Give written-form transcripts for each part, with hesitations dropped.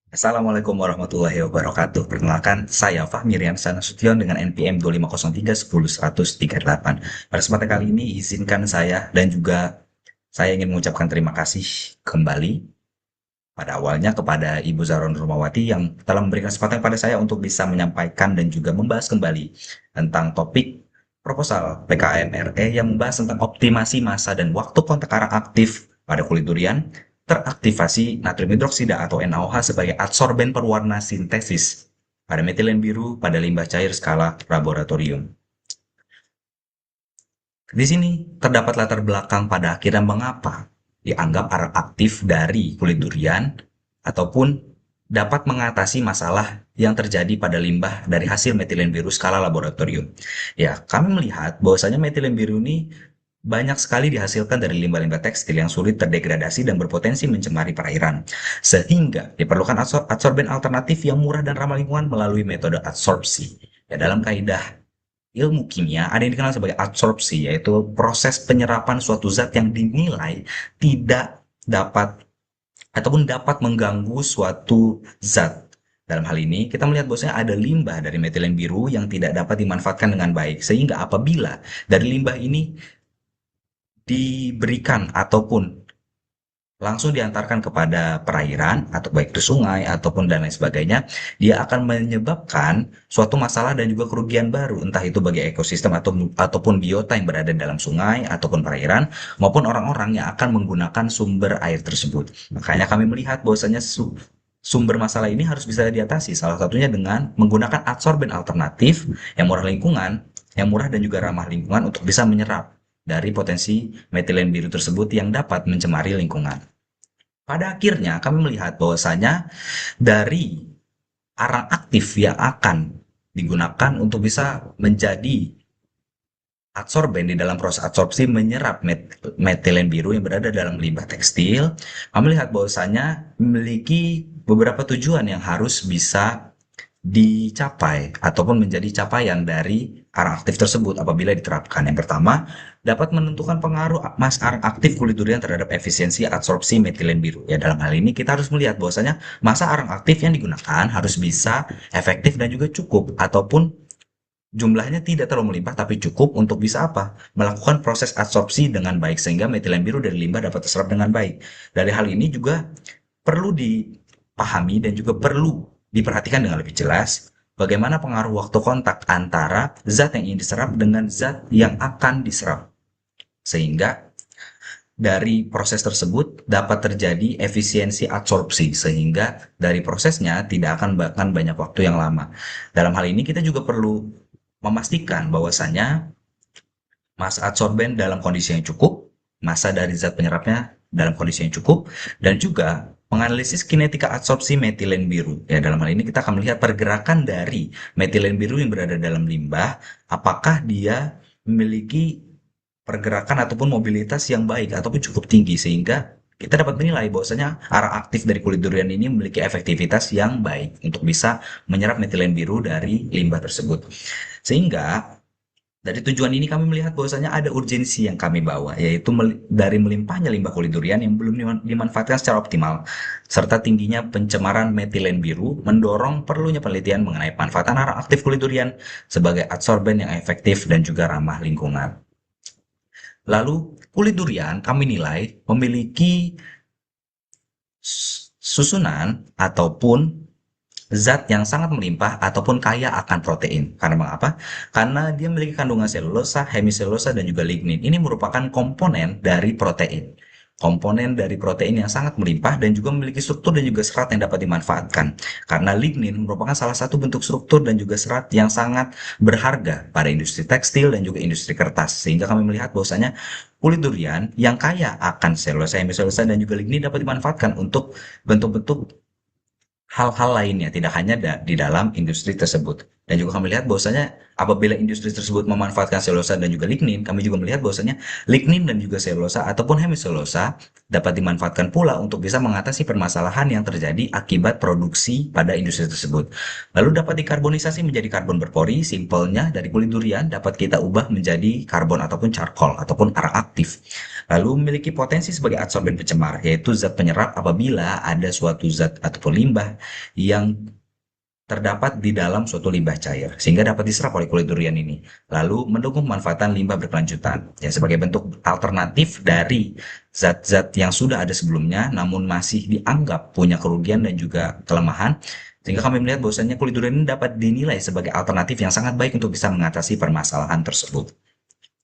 Assalamualaikum warahmatullahi wabarakatuh. Perkenalkan, saya Fahmi Riansa Nasution dengan NPM 2503 10138. Pada kesempatan kali ini, izinkan saya dan juga saya ingin mengucapkan terima kasih kembali pada awalnya kepada Ibu Zaron Rumawati yang telah memberikan kesempatan pada saya untuk bisa menyampaikan dan juga membahas kembali tentang topik proposal PKMRE yang membahas tentang optimasi masa dan waktu kontak arang aktif pada kulit durian teraktivasi natrium hidroksida atau NaOH sebagai adsorben perwarna sintesis pada metilen biru pada limbah cair skala laboratorium. Di sini terdapat latar belakang pada akhirnya mengapa dianggap arang aktif dari kulit durian ataupun dapat mengatasi masalah yang terjadi pada limbah dari hasil metilen biru skala laboratorium. Ya, kami melihat bahwasanya metilen biru ini banyak sekali dihasilkan dari limbah-limbah tekstil yang sulit terdegradasi dan berpotensi mencemari perairan. Sehingga diperlukan adsorben alternatif yang murah dan ramah lingkungan melalui metode adsorpsi. Ya, dalam kaidah ilmu kimia ada yang dikenal sebagai adsorpsi, yaitu proses penyerapan suatu zat yang dinilai tidak dapat ataupun dapat mengganggu suatu zat. Dalam hal ini, kita melihat bahwasanya ada limbah dari metilen biru yang tidak dapat dimanfaatkan dengan baik. Sehingga apabila dari limbah ini diberikan ataupun langsung diantarkan kepada perairan atau baik itu sungai ataupun dan lain sebagainya, dia akan menyebabkan suatu masalah dan juga kerugian baru, entah itu bagi ekosistem ataupun biota yang berada dalam sungai ataupun perairan maupun orang-orang yang akan menggunakan sumber air tersebut. Makanya kami melihat bahwasanya sumber masalah ini harus bisa diatasi, salah satunya dengan menggunakan adsorben alternatif yang murah lingkungan, yang murah dan juga ramah lingkungan untuk bisa menyerap dari potensi metilen biru tersebut yang dapat mencemari lingkungan. Pada akhirnya kami melihat bahwasanya dari arang aktif yang akan digunakan untuk bisa menjadi adsorben di dalam proses adsorpsi menyerap metilen biru yang berada dalam limbah tekstil, kami melihat bahwasanya memiliki beberapa tujuan yang harus bisa dicapai ataupun menjadi capaian dari arang aktif tersebut apabila diterapkan. Yang pertama, dapat menentukan pengaruh mas arang aktif kulit durian terhadap efisiensi adsorpsi metilen biru. Ya, dalam hal ini kita harus melihat bahwasanya masa arang aktif yang digunakan harus bisa efektif dan juga cukup ataupun jumlahnya tidak terlalu melimpah tapi cukup untuk bisa apa? Melakukan proses adsorpsi dengan baik sehingga metilen biru dari limbah dapat terserap dengan baik. Dari hal ini juga perlu dipahami dan juga perlu diperhatikan dengan lebih jelas bagaimana pengaruh waktu kontak antara zat yang ingin diserap dengan zat yang akan diserap. Sehingga dari proses tersebut dapat terjadi efisiensi adsorpsi sehingga dari prosesnya tidak akan bahkan banyak waktu yang lama. Dalam hal ini kita juga perlu memastikan bahwasanya masa adsorben dalam kondisi yang cukup, masa dari zat penyerapnya dalam kondisi yang cukup, dan juga menganalisis kinetika adsorpsi metilen biru. Ya, dalam hal ini kita akan melihat pergerakan dari metilen biru yang berada dalam limbah, apakah dia memiliki pergerakan ataupun mobilitas yang baik ataupun cukup tinggi sehingga kita dapat menilai bahwasanya arah aktif dari kulit durian ini memiliki efektivitas yang baik untuk bisa menyerap metilen biru dari limbah tersebut. Sehingga dari tujuan ini kami melihat bahwasanya ada urgensi yang kami bawa, yaitu dari melimpahnya limbah kulit durian yang belum dimanfaatkan secara optimal, serta tingginya pencemaran metilen biru mendorong perlunya penelitian mengenai pemanfaatan arang aktif kulit durian sebagai adsorben yang efektif dan juga ramah lingkungan. Lalu, kulit durian kami nilai memiliki susunan ataupun zat yang sangat melimpah ataupun kaya akan protein. Karena mengapa? Karena dia memiliki kandungan selulosa, hemiselulosa, dan juga lignin. Ini merupakan komponen dari protein. Komponen dari protein yang sangat melimpah dan juga memiliki struktur dan juga serat yang dapat dimanfaatkan. Karena lignin merupakan salah satu bentuk struktur dan juga serat yang sangat berharga pada industri tekstil dan juga industri kertas. Sehingga kami melihat bahwasanya kulit durian yang kaya akan selulosa, hemiselulosa, dan juga lignin dapat dimanfaatkan untuk bentuk-bentuk hal-hal lainnya, tidak hanya di dalam industri tersebut. Dan juga kami lihat bahwasanya apabila industri tersebut memanfaatkan selulosa dan juga lignin, kami juga melihat bahwasanya lignin dan juga selulosa ataupun hemiselulosa dapat dimanfaatkan pula untuk bisa mengatasi permasalahan yang terjadi akibat produksi pada industri tersebut. Lalu dapat dikarbonisasi menjadi karbon berpori, simpelnya dari kulit durian dapat kita ubah menjadi karbon ataupun charcoal ataupun arang aktif. Lalu memiliki potensi sebagai adsorben pencemar, yaitu zat penyerap apabila ada suatu zat ataupun limbah yang terdapat di dalam suatu limbah cair, sehingga dapat diserap oleh kulit durian ini. Lalu mendukung pemanfaatan limbah berkelanjutan, ya sebagai bentuk alternatif dari zat-zat yang sudah ada sebelumnya, namun masih dianggap punya kerugian dan juga kelemahan, sehingga kami melihat bahwasanya kulit durian ini dapat dinilai sebagai alternatif yang sangat baik untuk bisa mengatasi permasalahan tersebut.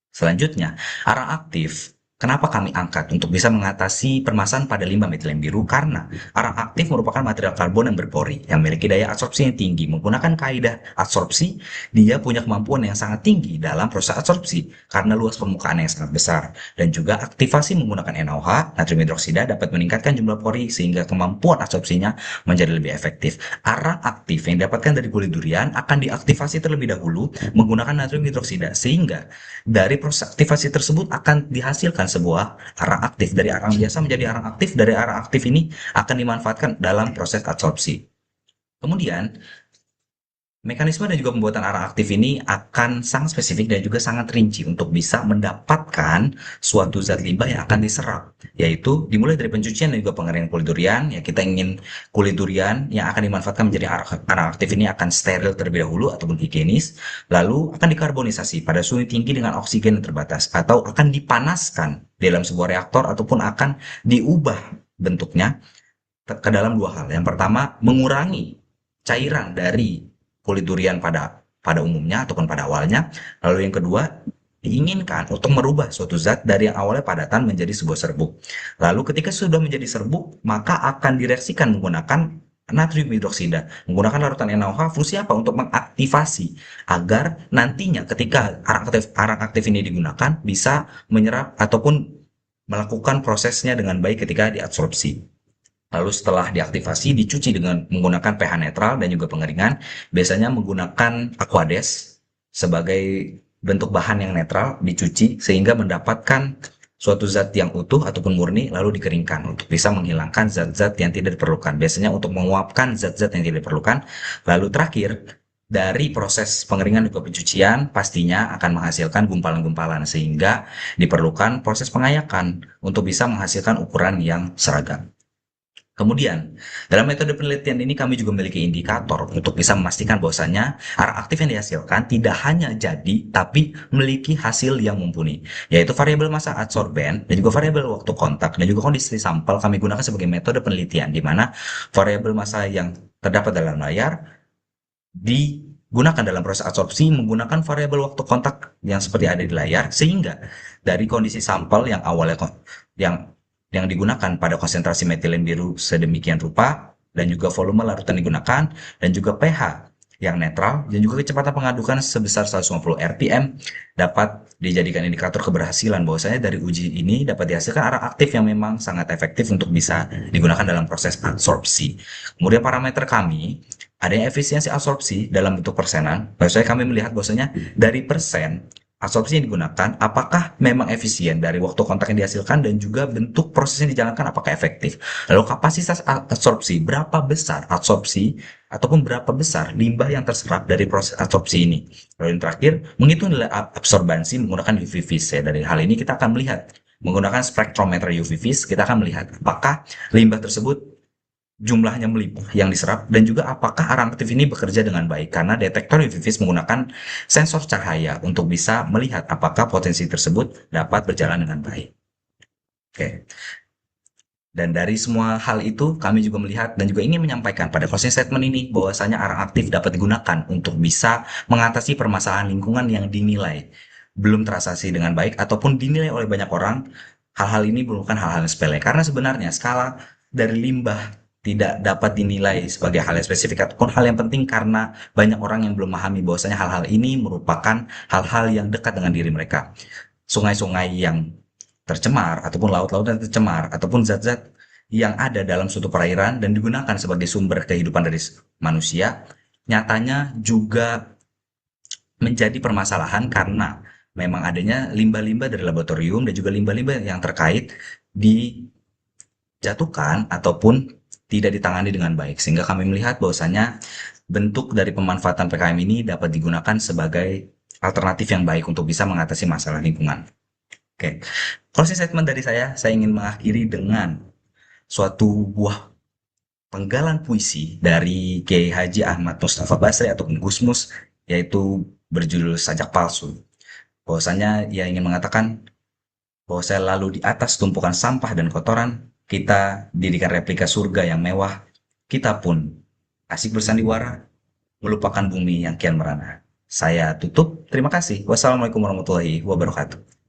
Selanjutnya, arang aktif. Kenapa kami angkat untuk bisa mengatasi permasalahan pada limbah metilen biru? Karena arang aktif merupakan material karbon yang berpori, yang memiliki daya absorpsi yang tinggi. Menggunakan kaidah absorpsi, dia punya kemampuan yang sangat tinggi dalam proses absorpsi karena luas permukaan yang sangat besar. Dan juga aktivasi menggunakan NaOH, natrium hidroksida, dapat meningkatkan jumlah pori sehingga kemampuan absorpsinya menjadi lebih efektif. Arang aktif yang didapatkan dari kulit durian akan diaktifasi terlebih dahulu menggunakan natrium hidroksida, sehingga dari proses aktivasi tersebut akan dihasilkan sebuah arang aktif. Dari arang biasa menjadi arang aktif, dari arang aktif ini akan dimanfaatkan dalam proses adsorpsi. Kemudian, mekanisme dan juga pembuatan arang aktif ini akan sangat spesifik dan juga sangat rinci untuk bisa mendapatkan suatu zat limbah yang akan diserap, yaitu dimulai dari pencucian dan juga pengeringan kulit durian. Ya, kita ingin kulit durian yang akan dimanfaatkan menjadi arang aktif ini akan steril terlebih dahulu ataupun higienis, lalu akan dikarbonisasi pada suhu tinggi dengan oksigen yang terbatas, atau akan dipanaskan dalam sebuah reaktor ataupun akan diubah bentuknya ke dalam dua hal. Yang pertama, mengurangi cairan dari kulit durian pada umumnya ataupun pada awalnya. Lalu yang kedua, diinginkan untuk merubah suatu zat dari yang awalnya padatan menjadi sebuah serbuk. Lalu ketika sudah menjadi serbuk, maka akan direaksikan menggunakan natrium hidroksida, menggunakan larutan NaOH. Fungsi apa? Untuk mengaktifasi agar nantinya ketika arang aktif ini digunakan bisa menyerap ataupun melakukan prosesnya dengan baik ketika diabsorpsi. Lalu setelah diaktifasi, dicuci dengan menggunakan pH netral dan juga pengeringan, biasanya menggunakan Aquades sebagai bentuk bahan yang netral, dicuci sehingga mendapatkan suatu zat yang utuh ataupun murni, lalu dikeringkan untuk bisa menghilangkan zat-zat yang tidak diperlukan. Biasanya untuk menguapkan zat-zat yang tidak diperlukan. Lalu terakhir, dari proses pengeringan juga pencucian pastinya akan menghasilkan gumpalan-gumpalan, sehingga diperlukan proses pengayakan untuk bisa menghasilkan ukuran yang seragam. Kemudian, dalam metode penelitian ini kami juga memiliki indikator untuk bisa memastikan bahwasannya arang aktif yang dihasilkan tidak hanya jadi, tapi memiliki hasil yang mumpuni, yaitu variabel massa adsorben dan juga variabel waktu kontak dan juga kondisi sampel kami gunakan sebagai metode penelitian, di mana variabel massa yang terdapat dalam layar digunakan dalam proses adsorpsi menggunakan variabel waktu kontak yang seperti ada di layar, sehingga dari kondisi sampel yang awalnya yang yang digunakan pada konsentrasi metilen biru sedemikian rupa, dan juga volume larutan digunakan, dan juga pH yang netral, dan juga kecepatan pengadukan sebesar 150 rpm dapat dijadikan indikator keberhasilan bahwasanya dari uji ini dapat dihasilkan arang aktif yang memang sangat efektif untuk bisa digunakan dalam proses absorpsi. Kemudian parameter kami, adanya efisiensi absorpsi dalam bentuk persenan. Biasanya kami melihat bahwasanya dari persen absorpsi yang digunakan, apakah memang efisien dari waktu kontak yang dihasilkan dan juga bentuk proses yang dijalankan apakah efektif. Lalu kapasitas absorpsi, berapa besar absorpsi ataupun berapa besar limbah yang terserap dari proses absorpsi ini. Lalu yang terakhir, menghitung nilai absorbansi menggunakan UV vis. Ya, dari hal ini kita akan melihat menggunakan spektrometer UV vis, kita akan melihat apakah limbah tersebut jumlahnya melimpah yang diserap, dan juga apakah arang aktif ini bekerja dengan baik karena detektor UV vis menggunakan sensor cahaya untuk bisa melihat apakah potensi tersebut dapat berjalan dengan baik. Oke. Dan dari semua hal itu kami juga melihat dan juga ingin menyampaikan pada closing statement ini bahwasanya arang aktif dapat digunakan untuk bisa mengatasi permasalahan lingkungan yang dinilai belum terasasi dengan baik ataupun dinilai oleh banyak orang. Hal-hal ini merupakan hal-hal yang sepele karena sebenarnya skala dari limbah tidak dapat dinilai sebagai hal yang spesifik ataupun hal yang penting karena banyak orang yang belum memahami bahwasanya hal-hal ini merupakan hal-hal yang dekat dengan diri mereka. Sungai-sungai yang tercemar ataupun laut-laut yang tercemar ataupun zat-zat yang ada dalam suatu perairan dan digunakan sebagai sumber kehidupan dari manusia, nyatanya juga menjadi permasalahan karena memang adanya limbah-limbah dari laboratorium dan juga limbah-limbah yang terkait dijatuhkan ataupun tidak ditangani dengan baik. Sehingga kami melihat bahwasannya bentuk dari pemanfaatan PKM ini dapat digunakan sebagai alternatif yang baik untuk bisa mengatasi masalah lingkungan. Oke, closing statement dari saya ingin mengakhiri dengan suatu buah penggalan puisi dari Kiai Haji Ahmad Mustafa Basri atau Gus Mus, yaitu berjudul Sajak Palsu. Bahwasanya ia ingin mengatakan bahwa saya lalu di atas tumpukan sampah dan kotoran, kita dirikan replika surga yang mewah, kita pun asik bersandiwara, melupakan bumi yang kian merana. Saya tutup, terima kasih. Wassalamualaikum warahmatullahi wabarakatuh.